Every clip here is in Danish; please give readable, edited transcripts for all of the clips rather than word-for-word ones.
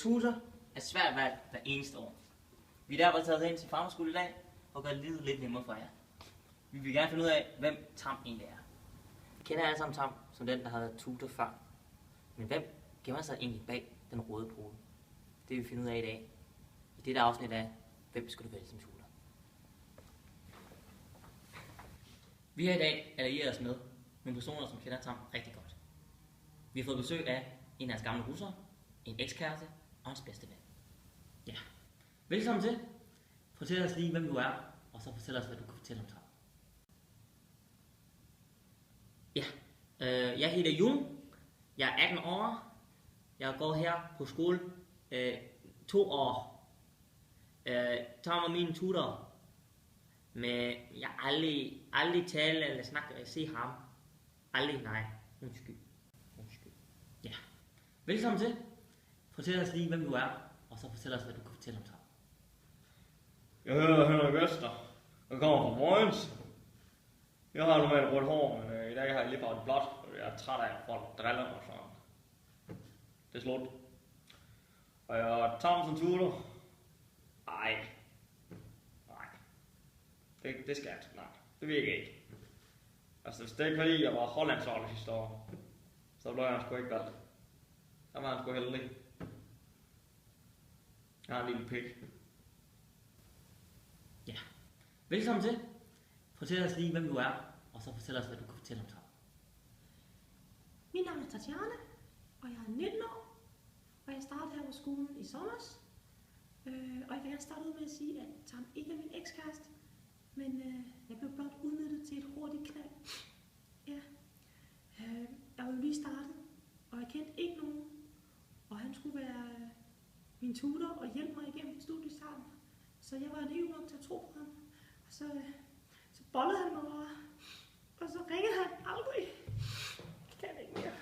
tutor er svært valg hver eneste år. Vi er derfor taget ind til farmerskole i dag og gør livet lidt nemmere for jer. Vi vil gerne finde ud af, hvem Tam egentlig er. Vi kender alle sammen Tam som den, der har været tutor før. Men hvem gemmer sig egentlig bag den røde pude? Det vil vi finde ud af i dag. I dette afsnit af Hvem skal du vælge som tutor? Vi har i dag allieret os med nogle personer, som kender Tam rigtig godt. Vi har fået besøg af en af hans gamle russere, en ekskæreste og hans bedste ven. Ja. Velkommen til. Fortæl os lige, hvem du er, og så fortæl os, hvad du kan fortælle om Tam. Ja, jeg hedder Jon. Jeg er 18 år. Jeg går her på skole 2 år. Tam er min tutor. Men jeg har aldrig tale eller snakke eller se ham. Aldrig, nej. Undskyld. Ja. Velkommen til. Fortæl os lige, hvem du er, og så fortæl os, hvad du kan fortælle om Tam. Jeg hedder Henrik Vester. Jeg kommer fra Vojens. Jeg har normalt rødt hår, men i dag har jeg lige farvet blåt, og jeg er træt af, at folk driller mig sådan. Det er slut. Og jeg er Tam som tutor. Nej. Det skal jeg ikke. Nej, det vil jeg ikke. Altså, hvis det ikke fordi, jeg var hollandsholdet sidste år, så blev jeg sgu ikke valgt. Der var han sgu heldig. Jeg har en lille pik. Ja. Velkommen til. Fortæl os lige, hvem du er, og så fortæl os, hvad du kan fortælle om Tam. Mit navn er Tatjana, og jeg er 19 år, og jeg startede her på skolen i sommer. Og jeg vil gerne starte ud med at sige, at Tam ikke er min ekskæreste, men jeg blev blot udnyttet til et hurtigt knald. Ja. Jeg var jo lige startet, og jeg kendte ikke nogen, og han skulle være min tutor og hjælpe mig igennem studiestarten. Så jeg var naiv nok til at tro på ham. Og så bollede han mig bare, og så ringede han aldrig. Jeg kan ikke mere.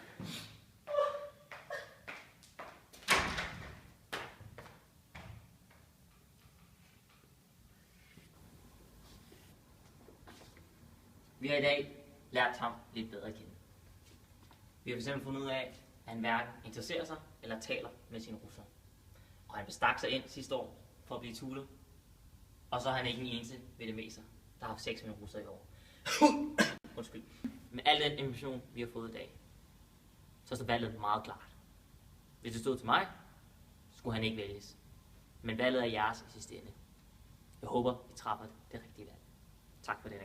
Vi har i dag lært Tam lidt bedre at kende. Vi har fx fundet ud af, at han hverken interesserer sig eller taler med sine russer. Og han bestak sig ind sidste år for at blive tutor. Og så er han ikke den eneste ved det meste, der har haft sex med en russer i år. Undskyld. Med al den information, vi har fået i dag, så står valget meget klart. Hvis det stod til mig, skulle han ikke vælges. Men valget er jeres i sidste ende. Jeg håber, I træffer det rigtige valg. Tak for det.